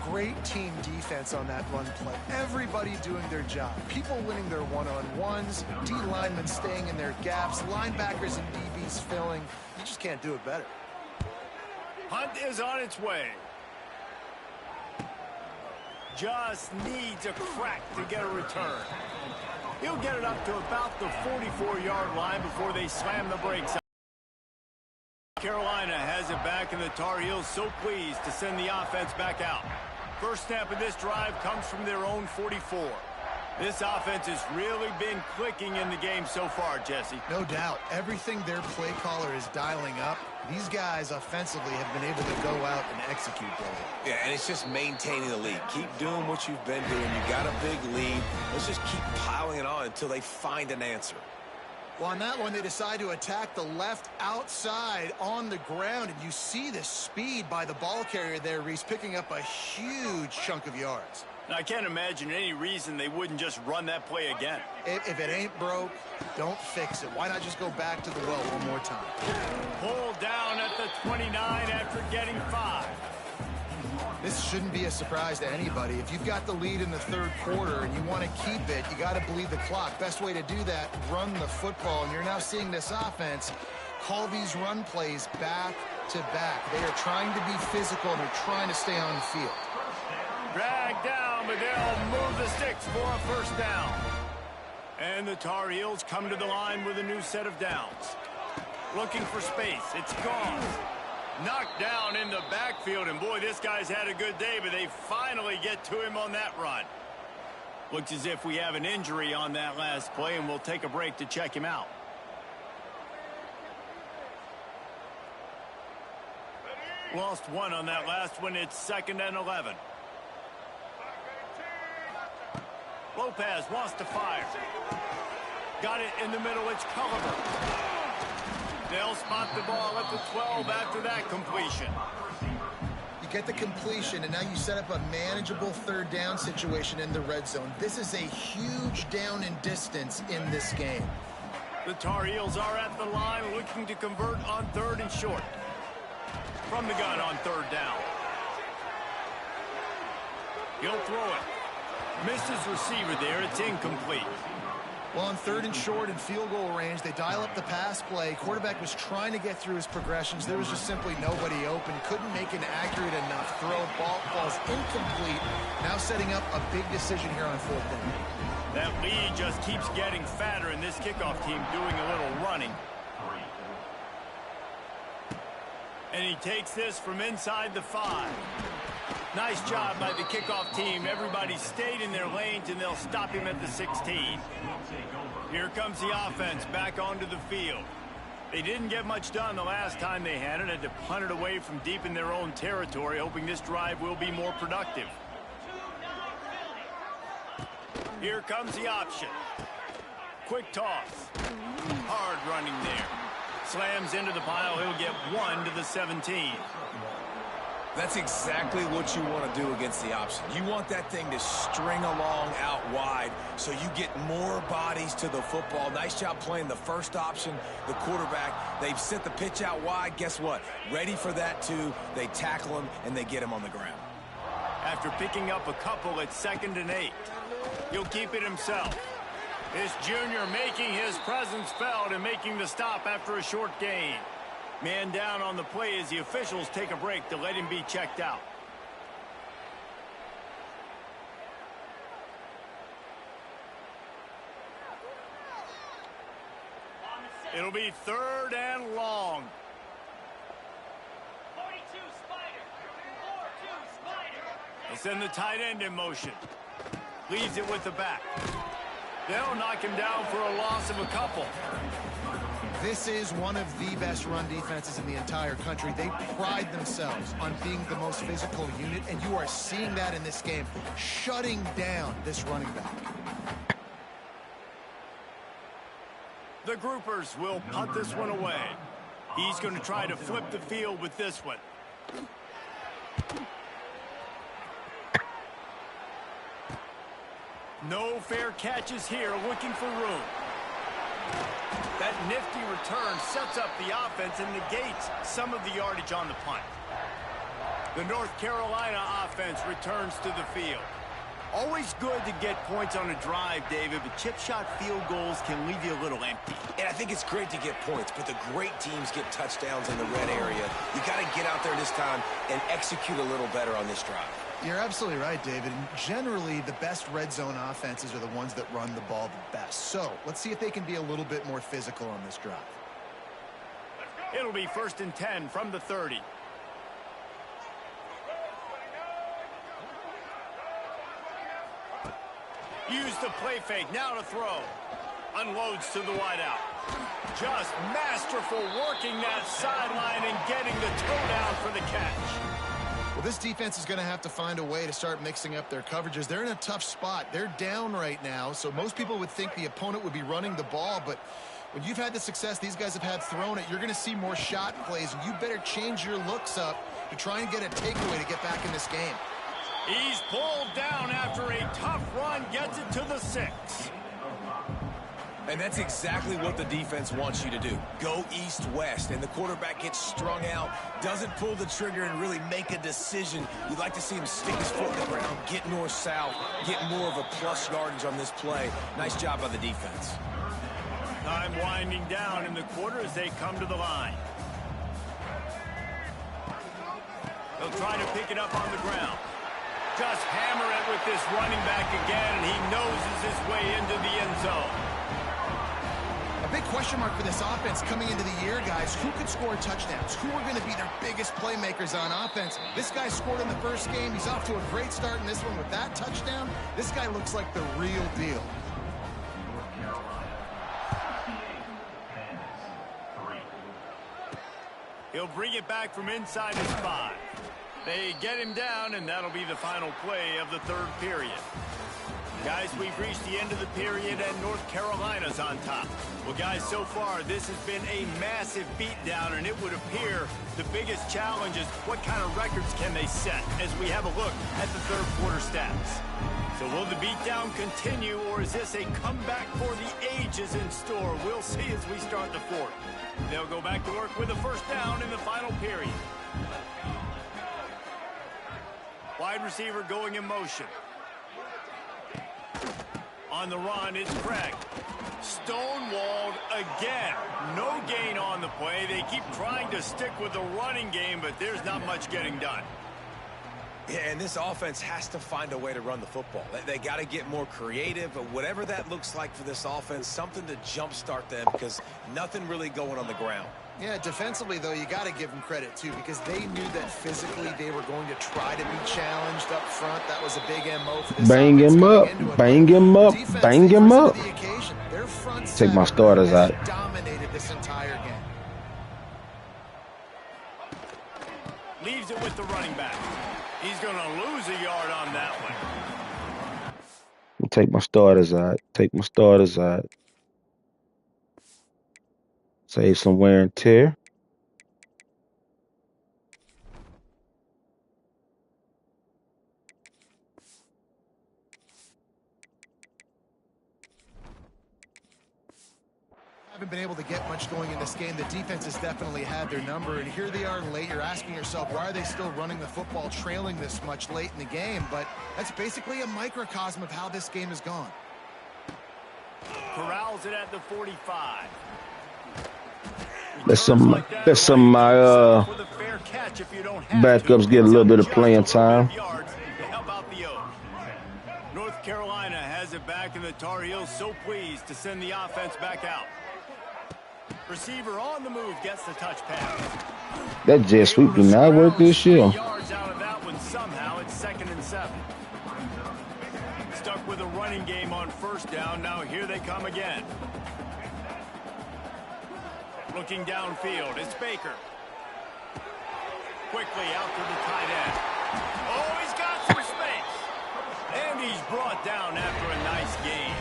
Great team defense on that run play. Everybody doing their job. People winning their one-on-ones, D linemen staying in their gaps, linebackers and DBs filling. You just can't do it better. Hunt is on its way. Just needs a crack to get a return. He'll get it up to about the 44-yard line before they slam the brakes. Carolina has it back, and the Tar Heels so pleased to send the offense back out. First snap of this drive comes from their own 44. This offense has really been clicking in the game so far, Jesse. No doubt. Everything their play caller is dialing up, these guys offensively have been able to go out and execute those. Yeah, and it's just maintaining the lead. Keep doing what you've been doing. You got a big lead. Let's just keep piling it on until they find an answer. Well, on that one, they decide to attack the left outside on the ground, and you see the speed by the ball carrier there, Reese, picking up a huge chunk of yards. I can't imagine any reason they wouldn't just run that play again. If it ain't broke, don't fix it. Why not just go back to the well one more time? Pulled down at the 29 after getting 5. This shouldn't be a surprise to anybody. If you've got the lead in the third quarter and you want to keep it, you got to bleed the clock. Best way to do that, run the football. And you're now seeing this offense call these run plays back to back. They are trying to be physical, and they're trying to stay on the field. Dragged down, but they'll move the sticks for a first down. And the Tar Heels come to the line with a new set of downs. Looking for space. It's gone. Knocked down in the backfield, and boy, this guy's had a good day, but they finally get to him on that run. Looks as if we have an injury on that last play, and we'll take a break to check him out. Lost one on that last one. It's 2nd and 11. Lopez wants to fire. Got it in the middle. It's Culliver. They'll spot the ball at the 12 after that completion. You get the completion, and now you set up a manageable third down situation in the red zone. This is a huge down in distance in this game. The Tar Heels are at the line looking to convert on 3rd and short. From the gun on 3rd down. He'll throw it. Misses receiver there. It's incomplete. Well, on 3rd and short and field goal range, they dial up the pass play. Quarterback was trying to get through his progressions. There was just simply nobody open. Couldn't make an accurate enough throw. Ball falls incomplete. Now setting up a big decision here on 4th down. That lead just keeps getting fatter, and this kickoff team doing a little running. And he takes this from inside the 5. Nice job by the kickoff team. Everybody stayed in their lanes, and they'll stop him at the 16. Here comes the offense back onto the field. They didn't get much done the last time they had it. Had to punt it away from deep in their own territory, hoping this drive will be more productive. Here comes the option. Quick toss. Hard running there. Slams into the pile. He'll get 1 to the 17. That's exactly what you want to do against the option. You want that thing to string along out wide so you get more bodies to the football. Nice job playing the first option, the quarterback. They've sent the pitch out wide. Guess what? Ready for that, too. They tackle him, and they get him on the ground. After picking up a couple at 2nd and 8, he'll keep it himself. This junior making his presence felt and making the stop after a short gain. Man down on the play as the officials take a break to let him be checked out. It'll be 3rd and long. 42 Spider. 4-2 Spider. They send the tight end in motion. Leaves it with the back. They'll knock him down for a loss of a couple. This is one of the best run defenses in the entire country. They pride themselves on being the most physical unit, and you are seeing that in this game, shutting down this running back. The groupers will punt this one away. He's going to try to flip the field with this one. No fair catches here, looking for room. That nifty return sets up the offense and negates some of the yardage on the punt. The North Carolina offense returns to the field. Always good to get points on a drive, David, but chip shot field goals can leave you a little empty. And I think it's great to get points, but the great teams get touchdowns in the red area. You got to get out there this time and execute a little better on this drive. You're absolutely right, David. And generally, the best red zone offenses are the ones that run the ball the best. So let's see if they can be a little bit more physical on this drive. It'll be 1st and 10 from the 30. Use the play fake, now to throw. Unloads to the wideout. Just masterful working that sideline and getting the toe down for the catch. Well, this defense is going to have to find a way to start mixing up their coverages. They're in a tough spot. They're down right now, so most people would think the opponent would be running the ball, but When you've had the success these guys have had throwing it, you're going to see more shot plays, and you better change your looks up to try and get a takeaway to get back in this game. He's pulled down after a tough run, gets it to the 6. And that's exactly what the defense wants you to do. Go east-west, and the quarterback gets strung out, doesn't pull the trigger and really make a decision. You'd like to see him stick his foot in the ground, get north-south, get more of a plus yardage on this play. Nice job by the defense. Time winding down in the quarter as they come to the line. They'll try to pick it up on the ground. Just hammer it with this running back again, and he noses his way into the end zone. A big question mark for this offense coming into the year, guys. Who could score touchdowns? Who are going to be their biggest playmakers on offense? This guy scored in the first game. He's off to a great start in this one with that touchdown. This guy looks like the real deal. He'll bring it back from inside his 5. They get him down, and that'll be the final play of the third period. Guys, we've reached the end of the period, and North Carolina's on top. Well, guys, so far, this has been a massive beatdown, and it would appear the biggest challenge is what kind of records can they set as we have a look at the third quarter stats. So will the beatdown continue, or is this a comeback for the ages in store? We'll see as we start the fourth. They'll go back to work with a first down in the final period. Wide receiver going in motion. On the run, it's Craig. Stonewalled again. No gain on the play. They keep trying to stick with the running game, but there's not much getting done. Yeah, and this offense has to find a way to run the football. They got to get more creative, but whatever that looks like for this offense, something to jumpstart them because nothing really going on the ground. Yeah, defensively, though, you got to give them credit, too, because they knew that physically they were going to try to be challenged up front. That was a big MO for this Bang him up, bang him up, bang him up. Their front Take my starters out. Dominated this entire game. Leaves it with the running back. He's going to lose a yard on that one. Take my starters out. Take my starters out. Save some wear and tear. Haven't been able to get much going in this game. The defense has definitely had their number, and here they are late. You're asking yourself, why are they still running the football, trailing this much late in the game? But that's basically a microcosm of how this game has gone. Corrals it at the 45. Let some of my backups get a little bit of playing time. North Carolina has it back, and the Tar Heels so pleased to send the offense back out. Receiver on the move gets the touch pass. That jet sweep did not work this year. Yards out of that one somehow. It's 2nd and 7. Stuck with a running game on first down. Now here they come again. Looking downfield, it's Baker. Quickly out to the tight end. Oh, he's got some space. And he's brought down after a nice gain.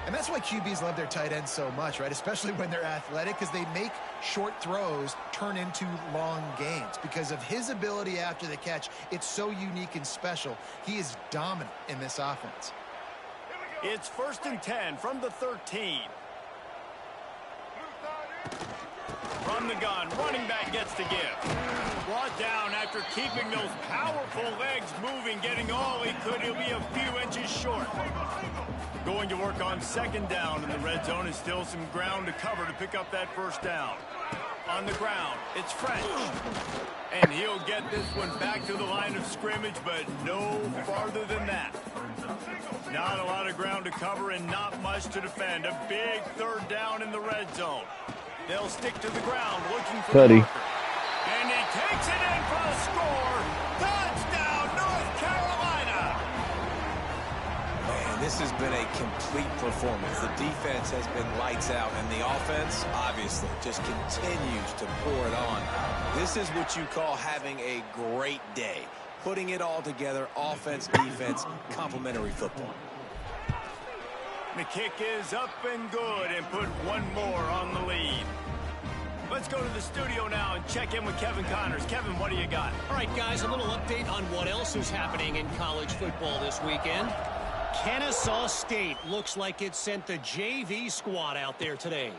And that's why QBs love their tight ends so much, right? Especially when they're athletic, because they make short throws turn into long gains. Because of his ability after the catch, it's so unique and special. He is dominant in this offense. It's 1st and 10 from the 13. From the gun, running back gets to give. Brought down after keeping those powerful legs moving, getting all he could. He'll be a few inches short. Going to work on 2nd down in the red zone. Is still some ground to cover to pick up that first down. On the ground, it's French. And he'll get this one back to the line of scrimmage, but no farther than that. Not a lot of ground to cover and not much to defend. A big 3rd down in the red zone. They'll stick to the ground looking for Cuddy. And he takes it in for the score. Touchdown, North Carolina. Man, this has been a complete performance. The defense has been lights out, and the offense, obviously, just continues to pour it on. This is what you call having a great day. Putting it all together, offense, defense, complementary football. The kick is up and good and put one more on the lead. Let's go to the studio now and check in with Kevin Connors. Kevin, what do you got? All right, guys, a little update on what else is happening in college football this weekend. Kennesaw State looks like it sent the JV squad out there today.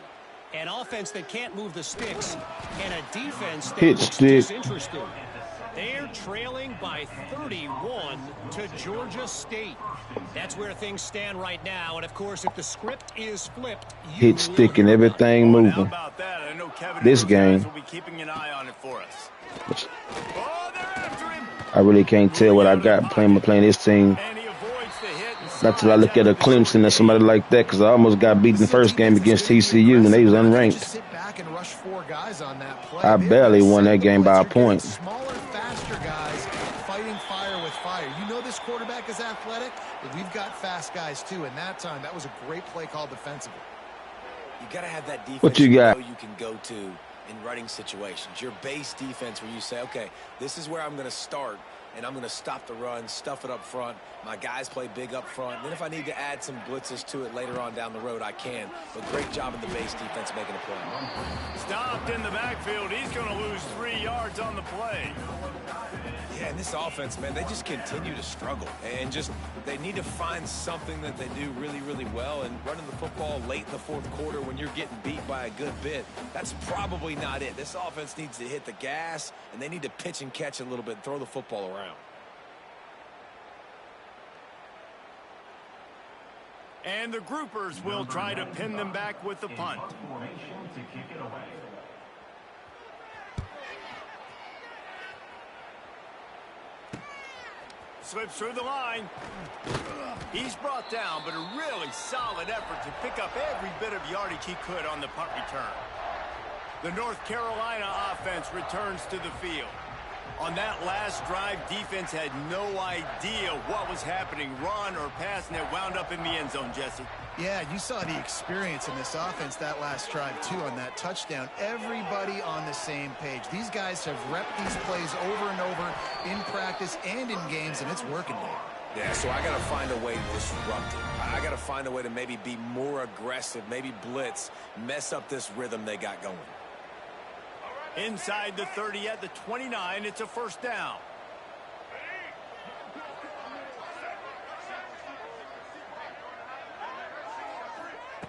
An offense that can't move the sticks and a defense that looks disinterested. They're trailing by 31 to Georgia State. That's where things stand right now. And, of course, if the script is flipped, hit stick and everything moving. How about that? I know Kevin this game will be keeping an eye on it for us. Oh, they're after him. I really can't tell what I got playing this team. And he avoids the hit. Not till I look at a Clemson or somebody like that, because I almost got beat in the first game against TCU when they was unranked. I barely won that game by a point. Smaller, faster guys fighting fire with fire. You know this quarterback is athletic, but we've got fast guys too. And that time, that was a great play call defensively. You got to have that defense what you got? You can go to in running situations. Your base defense where you say, okay, this is where I'm going to start, and I'm going to stop the run, stuff it up front. My guys play big up front. Then if I need to add some blitzes to it later on down the road, I can. But great job in the base defense making a play. Stopped in the backfield. He's going to lose 3 yards on the play. Yeah, and this offense, man, they just continue to struggle. And just they need to find something that they do really, really well. And running the football late in the fourth quarter when you're getting beat by a good bit, that's probably not it. This offense needs to hit the gas, and they need to pitch and catch a little bit and throw the football around. And the groupers will try to pin them back with the punt. Slips through the line. He's brought down, but a really solid effort to pick up every bit of yardage he could on the punt return. The North Carolina offense returns to the field. On that last drive, defense had no idea what was happening, run or pass, and it wound up in the end zone, Jesse. Yeah, you saw the experience in this offense that last drive, too, on that touchdown. Everybody on the same page. These guys have repped these plays over and over in practice and in games, and it's working now. Yeah, so I got to find a way to disrupt it. I got to find a way to maybe be more aggressive, maybe blitz, mess up this rhythm they got going. Inside the 30 at the 29, it's a first down.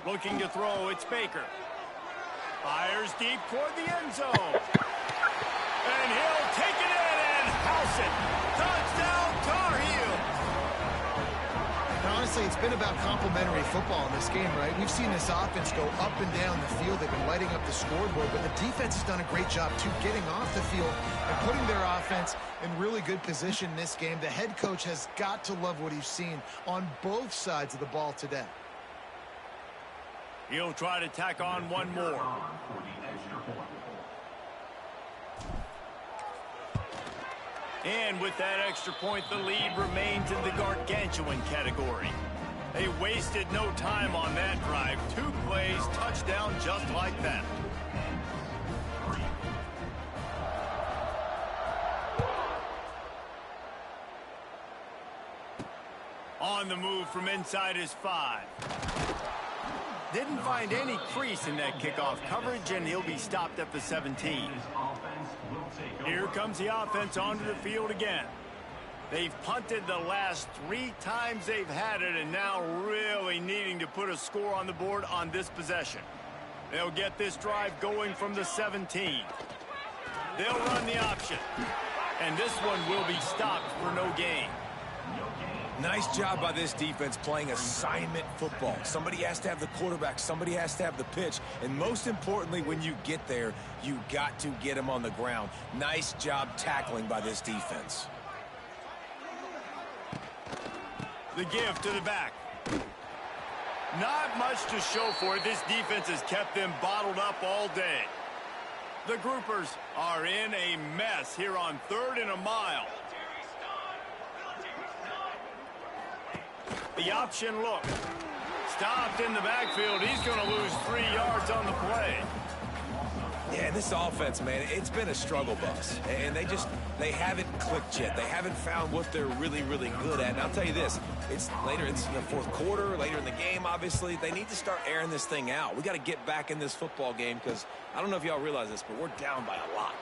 Looking to throw, it's Baker. Fires deep toward the end zone. And he'll take it in and house it. Touchdown, Tar Heels. Honestly, it's been about complementary football in this game, right? We've seen this offense go up and down the field. They've been lighting up the scoreboard, but the defense has done a great job, too, getting off the field and putting their offense in really good position in this game. The head coach has got to love what he's seen on both sides of the ball today. He'll try to tack on one more. And with that extra point, the lead remains in the gargantuan category. They wasted no time on that drive. 2 plays, touchdown just like that. On the move from inside his 5. Didn't find any crease in that kickoff coverage, and he'll be stopped at the 17. Here comes the offense onto the field again. They've punted the last 3 times they've had it, and now really needing to put a score on the board on this possession. They'll get this drive going from the 17. They'll run the option, and this one will be stopped for no gain. Nice job by this defense playing assignment football. Somebody has to have the quarterback. Somebody has to have the pitch. And most importantly, when you get there, you got to get him on the ground. Nice job tackling by this defense. The give to the back. Not much to show for it. This defense has kept them bottled up all day. The groupers are in a mess here on 3rd and a mile. The option look. Stopped in the backfield. He's going to lose 3 yards on the play. Yeah, this offense, man, it's been a struggle bus. And they haven't clicked yet. They haven't found what they're really, really good at. And I'll tell you this, it's in the fourth quarter, later in the game, obviously. They need to start airing this thing out. We got to get back in this football game because I don't know if y'all realize this, but we're down by a lot.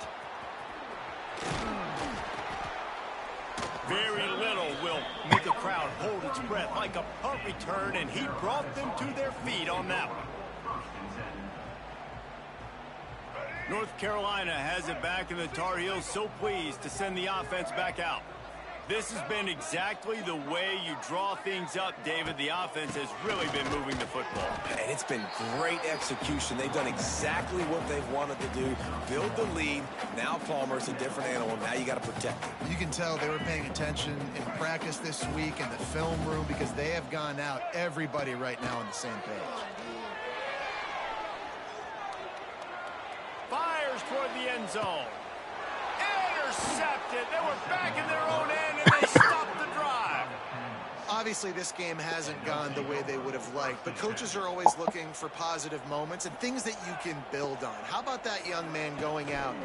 Very little will make a crowd hold its breath like a punt return, and he brought them to their feet on that one. North Carolina has it back, and the Tar Heels so pleased to send the offense back out. This has been exactly the way you draw things up, David. The offense has really been moving the football. And it's been great execution. They've done exactly what they've wanted to do. Build the lead. Now Palmer's a different animal. Now you got to protect him. You can tell they were paying attention in practice this week in the film room because they have gone out, everybody right now on the same page. Fires toward the end zone. Intercepted. They were back in their own end, and they stopped the drive. Obviously, this game hasn't gone the way they would have liked, but coaches are always looking for positive moments and things that you can build on. How about that young man going out,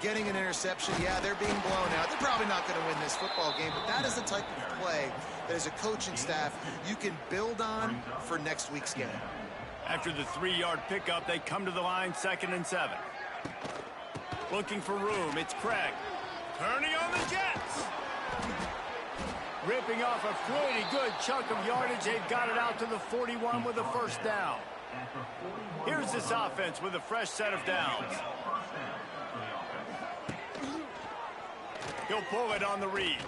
getting an interception? Yeah, they're being blown out. They're probably not going to win this football game, but that is the type of play that as a coaching staff you can build on for next week's game. After the 3-yard pickup, they come to the line, 2nd and 7. Looking for room, it's Craig. Turning on the Jets. Ripping off a pretty good chunk of yardage. They've got it out to the 41 with a first down. Here's this offense with a fresh set of downs. He'll pull it on the read.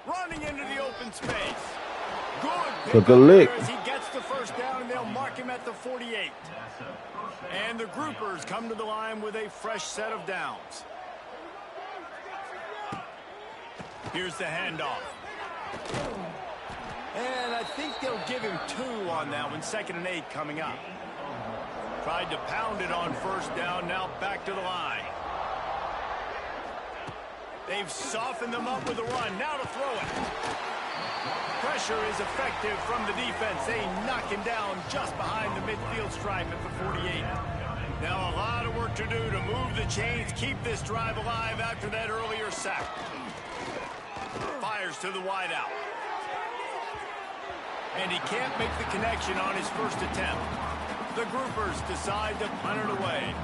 Running into the open space. Good Took a lick. as he gets the first down, and they'll mark him at the 48. And the groupers come to the line with a fresh set of downs. Here's the handoff. And I think they'll give him 2 on that one. 2nd and 8 coming up. Tried to pound it on first down. Now back to the line. They've softened them up with a run. Now to throw it. Pressure is effective from the defense. They knock him down just behind the midfield stripe at the 48. Now a lot of work to do to move the chains, keep this drive alive after that earlier sack. Fires to the wideout. And he can't make the connection on his first attempt. The groupers decide to punt it away.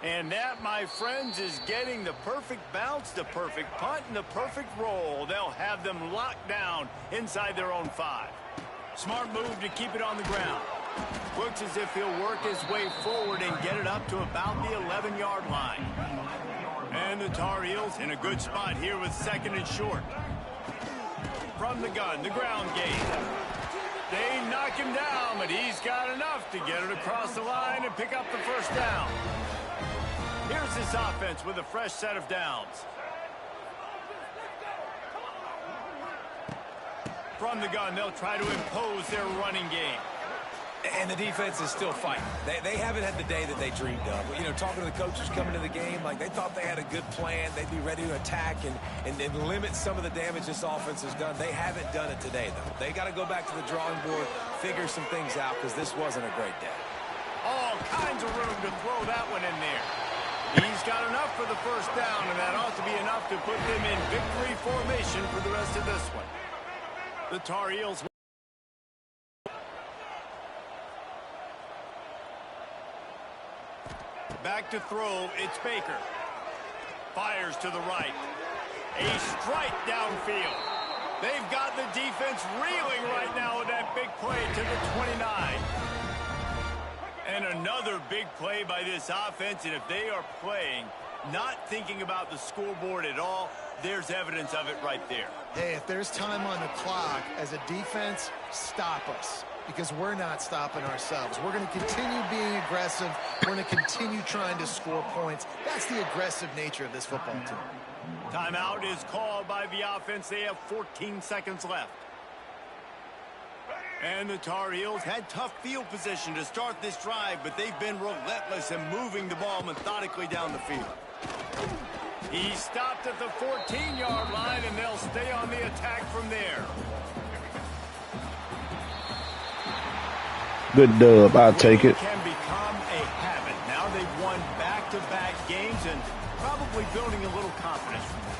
And that, my friends, is getting the perfect bounce, the perfect punt, and the perfect roll. They'll have them locked down inside their own 5. Smart move to keep it on the ground. Looks as if he'll work his way forward and get it up to about the 11-yard line. And the Tar Heels in a good spot here with 2nd and short. From the gun, the ground game. They knock him down, but he's got enough to get it across the line and pick up the first down. Here's this offense with a fresh set of downs. From the gun, they'll try to impose their running game. And the defense is still fighting. They haven't had the day that they dreamed of. You know, talking to the coaches coming to the game, like they thought they had a good plan. They'd be ready to attack and limit some of the damage this offense has done. They haven't done it today, though. They got to go back to the drawing board, figure some things out, because this wasn't a great day. All kinds of room to throw that one in there. He's got enough for the first down, and that ought to be enough to put them in victory formation for the rest of this one. The Tar Heels. Back to throw, it's Baker. Fires to the right. A strike downfield. They've got the defense reeling right now with that big play to the 29. And another big play by this offense, and if they are playing, not thinking about the scoreboard at all, there's evidence of it right there. Hey, if there's time on the clock, as a defense, stop us. Because we're not stopping ourselves. We're going to continue being aggressive. We're going to continue trying to score points. That's the aggressive nature of this football team. Timeout is called by the offense. They have 14 seconds left. And the Tar Heels had tough field position to start this drive, but they've been relentless in moving the ball methodically down the field. He stopped at the 14-yard line, and they'll stay on the attack from there. Good dub. I'll take it. Can become a habit. Now they've won back-to-back games and probably building a little confidence from that.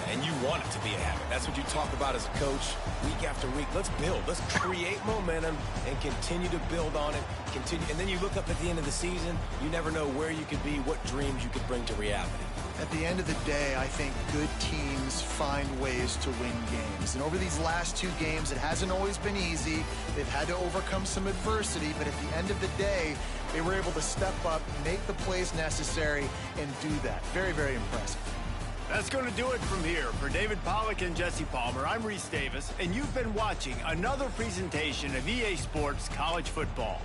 And you want it to be a habit. That's what you talk about as a coach week after week. Let's build. Let's create momentum and continue to build on it. Continue, and then you look up at the end of the season, you never know where you could be, what dreams you could bring to reality. At the end of the day, I think good teams find ways to win games. And over these last 2 games, it hasn't always been easy. They've had to overcome some adversity, but at the end of the day, they were able to step up, make the plays necessary, and do that. Very, very impressive. That's going to do it from here. For David Pollack and Jesse Palmer, I'm Reese Davis, and you've been watching another presentation of EA Sports College Football.